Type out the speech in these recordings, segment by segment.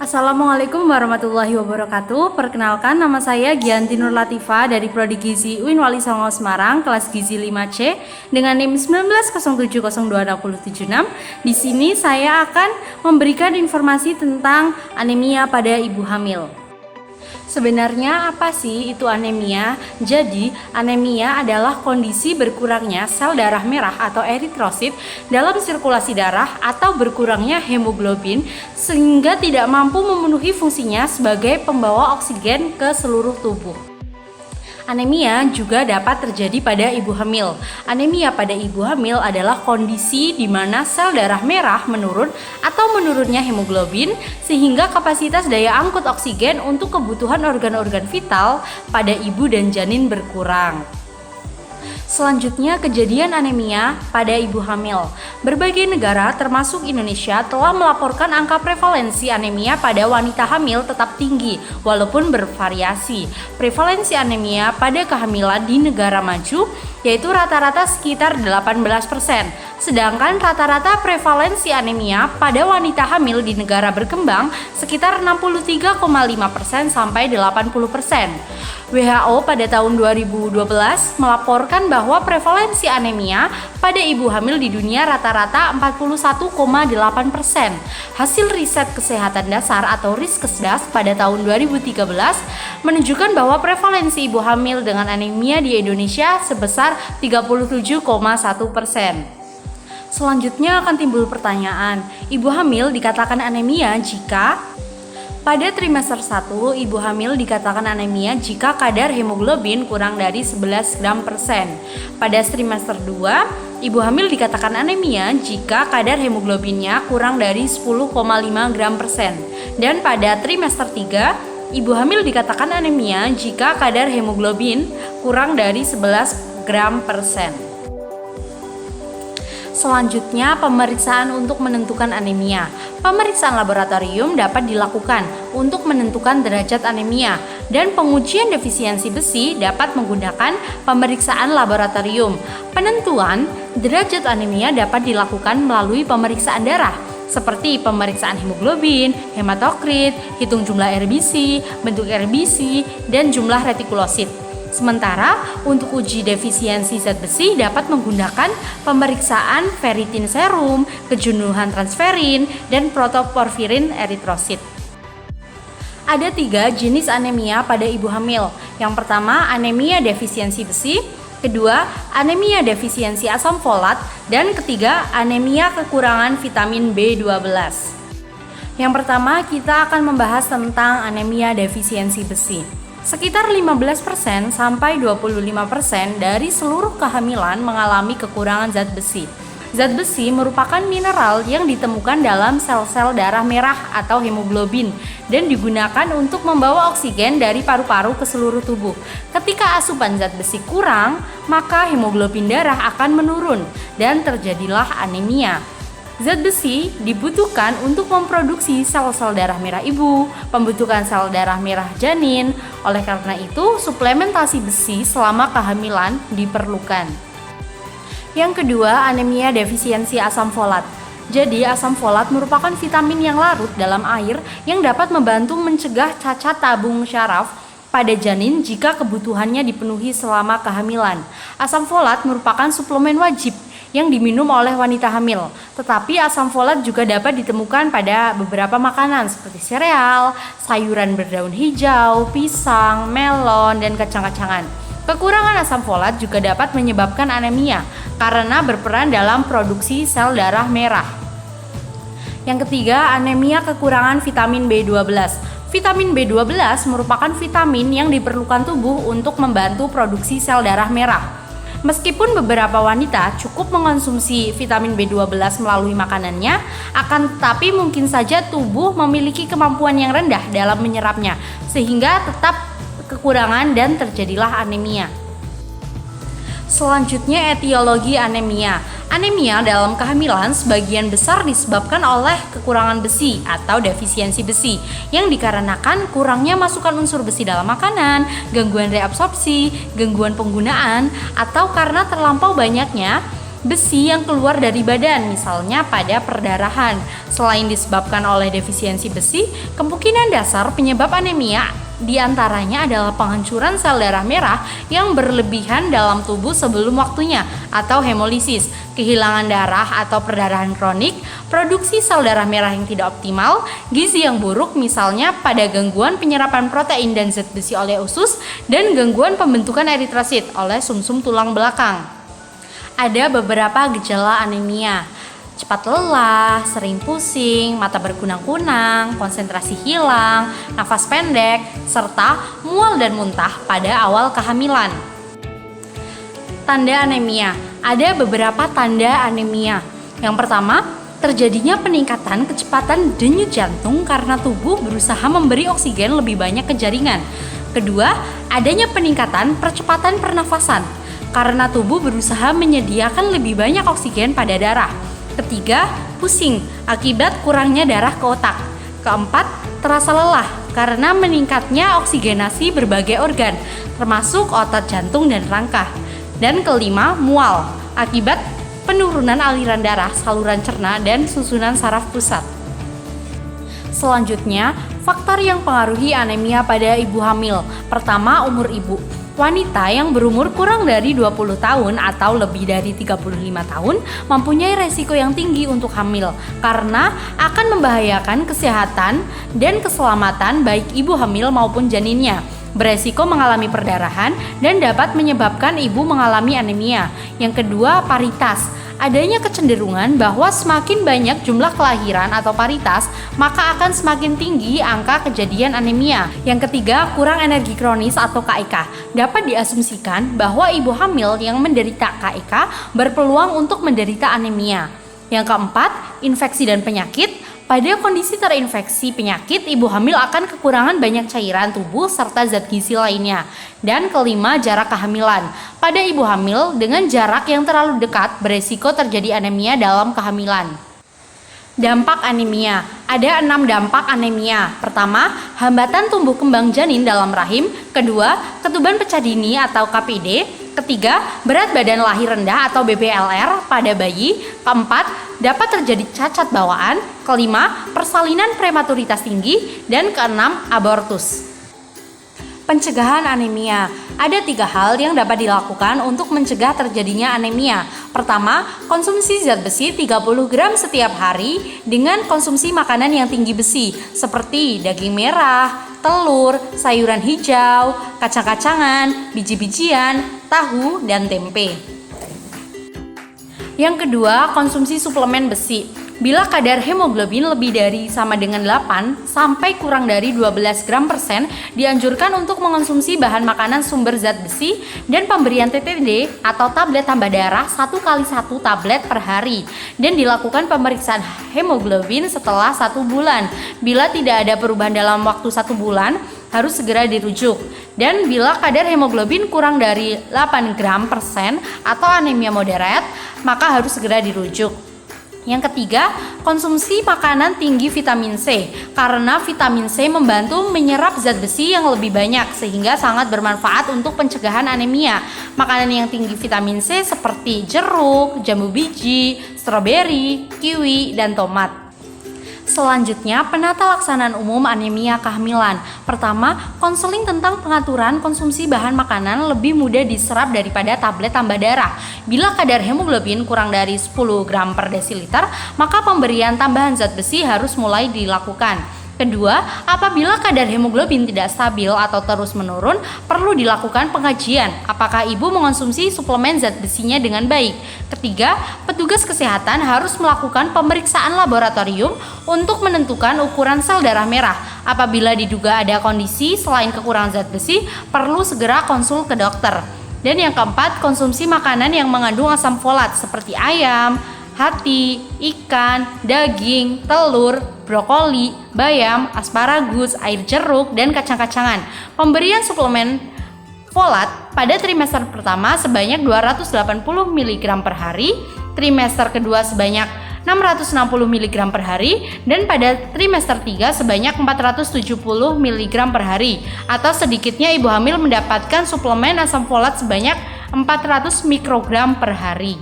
Assalamualaikum warahmatullahi wabarakatuh. Perkenalkan, nama saya Gianti Nur Latifa dari Prodi Gizi UIN Wali Songo Semarang, kelas Gizi 5C dengan NIM 1907026076. Di sini saya akan memberikan informasi tentang anemia pada ibu hamil. Sebenarnya apa sih itu anemia? Jadi, anemia adalah kondisi berkurangnya sel darah merah atau eritrosit dalam sirkulasi darah atau berkurangnya hemoglobin sehingga tidak mampu memenuhi fungsinya sebagai pembawa oksigen ke seluruh tubuh. Anemia juga dapat terjadi pada ibu hamil. Anemia pada ibu hamil adalah kondisi di mana sel darah merah menurun atau menurunnya hemoglobin sehingga kapasitas daya angkut oksigen untuk kebutuhan organ-organ vital pada ibu dan janin berkurang. Selanjutnya, kejadian anemia pada ibu hamil. Berbagai negara termasuk Indonesia telah melaporkan angka prevalensi anemia pada wanita hamil tetap tinggi walaupun bervariasi. Prevalensi anemia pada kehamilan di negara maju yaitu rata-rata sekitar 18%, sedangkan rata-rata prevalensi anemia pada wanita hamil di negara berkembang sekitar 63,5% sampai 80%. WHO pada tahun 2012 melaporkan bahwa prevalensi anemia pada ibu hamil di dunia rata-rata 41,8%. Hasil riset kesehatan dasar atau Riskesdas pada tahun 2013 menunjukkan bahwa prevalensi ibu hamil dengan anemia di Indonesia sebesar 37,1%. Selanjutnya akan timbul pertanyaan, ibu hamil dikatakan anemia jika pada trimester 1, ibu hamil dikatakan anemia jika kadar hemoglobin kurang dari 11 gram persen. Pada trimester 2, ibu hamil dikatakan anemia jika kadar hemoglobinnya kurang dari 10,5 gram persen. Dan pada trimester 3, ibu hamil dikatakan anemia jika kadar hemoglobin kurang dari 11 gram persen. Selanjutnya, pemeriksaan untuk menentukan anemia. Pemeriksaan laboratorium dapat dilakukan untuk menentukan derajat anemia dan pengujian defisiensi besi dapat menggunakan pemeriksaan laboratorium. Penentuan derajat anemia dapat dilakukan melalui pemeriksaan darah seperti pemeriksaan hemoglobin, hematokrit, hitung jumlah RBC, bentuk RBC, dan jumlah retikulosit. Sementara untuk uji defisiensi zat besi dapat menggunakan pemeriksaan ferritin serum, kejenuhan transferin, dan protoporfirin eritrosit. Ada 3 jenis anemia pada ibu hamil. Yang pertama, anemia defisiensi besi, kedua, anemia defisiensi asam folat, dan ketiga, anemia kekurangan vitamin B12. Yang pertama, kita akan membahas tentang anemia defisiensi besi. Sekitar 15% sampai 25% dari seluruh kehamilan mengalami kekurangan zat besi. Zat besi merupakan mineral yang ditemukan dalam sel-sel darah merah atau hemoglobin dan digunakan untuk membawa oksigen dari paru-paru ke seluruh tubuh. Ketika asupan zat besi kurang, maka hemoglobin darah akan menurun dan terjadilah anemia. Zat besi dibutuhkan untuk memproduksi sel-sel darah merah ibu, pembentukan sel darah merah janin. Oleh karena itu, suplementasi besi selama kehamilan diperlukan. Yang kedua, anemia defisiensi asam folat. Jadi, asam folat merupakan vitamin yang larut dalam air yang dapat membantu mencegah cacat tabung syaraf pada janin jika kebutuhannya dipenuhi selama kehamilan. Asam folat merupakan suplemen wajib yang diminum oleh wanita hamil. Tetapi asam folat juga dapat ditemukan pada beberapa makanan seperti sereal, sayuran berdaun hijau, pisang, melon, dan kacang-kacangan. Kekurangan asam folat juga dapat menyebabkan anemia karena berperan dalam produksi sel darah merah. Yang ketiga, anemia kekurangan vitamin B12. Vitamin B12 merupakan vitamin yang diperlukan tubuh untuk membantu produksi sel darah merah. Meskipun beberapa wanita cukup mengonsumsi vitamin B12 melalui makanannya, akan tetapi mungkin saja tubuh memiliki kemampuan yang rendah dalam menyerapnya, sehingga tetap kekurangan dan terjadilah anemia. Selanjutnya, etiologi anemia. Anemia dalam kehamilan sebagian besar disebabkan oleh kekurangan besi atau defisiensi besi yang dikarenakan kurangnya masukan unsur besi dalam makanan, gangguan reabsorpsi, gangguan penggunaan, atau karena terlampau banyaknya besi yang keluar dari badan, misalnya pada perdarahan. Selain disebabkan oleh defisiensi besi, kemungkinan dasar penyebab anemia diantaranya adalah penghancuran sel darah merah yang berlebihan dalam tubuh sebelum waktunya atau hemolisis, kehilangan darah atau perdarahan kronik, produksi sel darah merah yang tidak optimal, gizi yang buruk misalnya pada gangguan penyerapan protein dan zat besi oleh usus, dan gangguan pembentukan eritrosit oleh sumsum tulang belakang. Ada beberapa gejala anemia: cepat lelah, sering pusing, mata berkunang-kunang, konsentrasi hilang, nafas pendek, serta mual dan muntah pada awal kehamilan. Tanda anemia. Ada beberapa tanda anemia. Yang pertama, terjadinya peningkatan kecepatan denyut jantung karena tubuh berusaha memberi oksigen lebih banyak ke jaringan. Kedua, adanya peningkatan percepatan pernafasan karena tubuh berusaha menyediakan lebih banyak oksigen pada darah. Ketiga, pusing akibat kurangnya darah ke otak. Keempat, terasa lelah karena meningkatnya oksigenasi berbagai organ, termasuk otot jantung dan rangka. Dan kelima, mual akibat penurunan aliran darah, saluran cerna, dan susunan saraf pusat. Selanjutnya, faktor yang mempengaruhi anemia pada ibu hamil. Pertama, umur ibu. Wanita yang berumur kurang dari 20 tahun atau lebih dari 35 tahun mempunyai resiko yang tinggi untuk hamil karena akan membahayakan kesehatan dan keselamatan baik ibu hamil maupun janinnya. Beresiko mengalami perdarahan dan dapat menyebabkan ibu mengalami anemia. Yang kedua, paritas. Adanya kecenderungan bahwa semakin banyak jumlah kelahiran atau paritas, maka akan semakin tinggi angka kejadian anemia. Yang ketiga, kurang energi kronis atau KEK. Dapat diasumsikan bahwa ibu hamil yang menderita KEK berpeluang untuk menderita anemia. Yang keempat, infeksi dan penyakit. Pada kondisi terinfeksi penyakit, ibu hamil akan kekurangan banyak cairan tubuh serta zat gizi lainnya. Dan kelima, jarak kehamilan. Pada ibu hamil dengan jarak yang terlalu dekat, beresiko terjadi anemia dalam kehamilan. Dampak anemia. Ada 6 dampak anemia. Pertama, hambatan tumbuh kembang janin dalam rahim. Kedua, ketuban pecah dini atau KPD. Ketiga, berat badan lahir rendah atau BBLR pada bayi. Keempat, dapat terjadi cacat bawaan. Kelima, persalinan prematuritas tinggi. Dan keenam, abortus. Pencegahan anemia. Ada 3 hal yang dapat dilakukan untuk mencegah terjadinya anemia. Pertama, konsumsi zat besi 30 gram setiap hari dengan konsumsi makanan yang tinggi besi seperti daging merah, telur, sayuran hijau, kacang-kacangan, biji-bijian, tahu, dan tempe. Yang kedua, konsumsi suplemen besi. Bila kadar hemoglobin lebih dari sama dengan 8 sampai kurang dari 12 gram %, dianjurkan untuk mengonsumsi bahan makanan sumber zat besi dan pemberian TTD atau tablet tambah darah 1x1 tablet per hari, dan dilakukan pemeriksaan hemoglobin setelah 1 bulan. Bila tidak ada perubahan dalam waktu 1 bulan, harus segera dirujuk. Dan bila kadar hemoglobin kurang dari 8 gram % atau anemia moderat, maka harus segera dirujuk. Yang ketiga, konsumsi makanan tinggi vitamin C, karena vitamin C membantu menyerap zat besi yang lebih banyak sehingga sangat bermanfaat untuk pencegahan anemia. Makanan yang tinggi vitamin C seperti jeruk, jambu biji, stroberi, kiwi, dan tomat. Selanjutnya, penata laksanaan umum anemia kehamilan. Pertama, konseling tentang pengaturan konsumsi bahan makanan lebih mudah diserap daripada tablet tambah darah. Bila kadar hemoglobin kurang dari 10 gram per desiliter, maka pemberian tambahan zat besi harus mulai dilakukan. Kedua, apabila kadar hemoglobin tidak stabil atau terus menurun, perlu dilakukan pengkajian apakah ibu mengonsumsi suplemen zat besinya dengan baik. Ketiga, petugas kesehatan harus melakukan pemeriksaan laboratorium untuk menentukan ukuran sel darah merah. Apabila diduga ada kondisi selain kekurangan zat besi, perlu segera konsul ke dokter. Dan yang keempat, konsumsi makanan yang mengandung asam folat seperti ayam, hati, ikan, daging, telur, brokoli, bayam, asparagus, air jeruk, dan kacang-kacangan. Pemberian suplemen folat pada trimester pertama sebanyak 280 mg per hari, trimester kedua sebanyak 660 mg per hari, dan pada trimester 3 sebanyak 470 mg per hari, atau sedikitnya ibu hamil mendapatkan suplemen asam folat sebanyak 400 mikrogram per hari.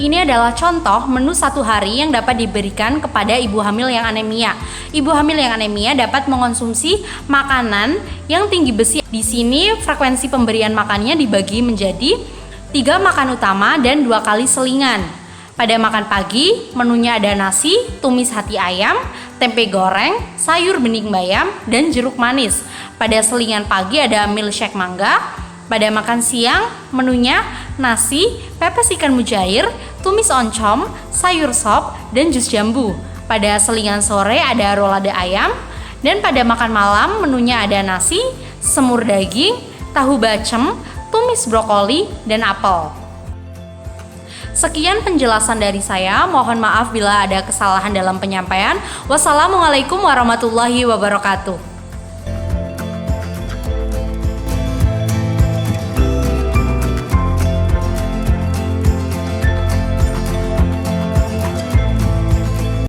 Ini adalah contoh menu satu hari yang dapat diberikan kepada ibu hamil yang anemia. Ibu hamil yang anemia dapat mengonsumsi makanan yang tinggi besi. Di sini frekuensi pemberian makannya dibagi menjadi 3 makan utama dan 2 kali selingan. Pada makan pagi, menunya ada nasi, tumis hati ayam, tempe goreng, sayur bening bayam, dan jeruk manis. Pada selingan pagi ada milkshake mangga. Pada makan siang, menunya nasi, pepes ikan mujair, tumis oncom, sayur sop, dan jus jambu. Pada selingan sore ada rolade ayam. Dan pada makan malam, menunya ada nasi, semur daging, tahu bacem, tumis brokoli, dan apel. Sekian penjelasan dari saya, mohon maaf bila ada kesalahan dalam penyampaian. Wassalamualaikum warahmatullahi wabarakatuh.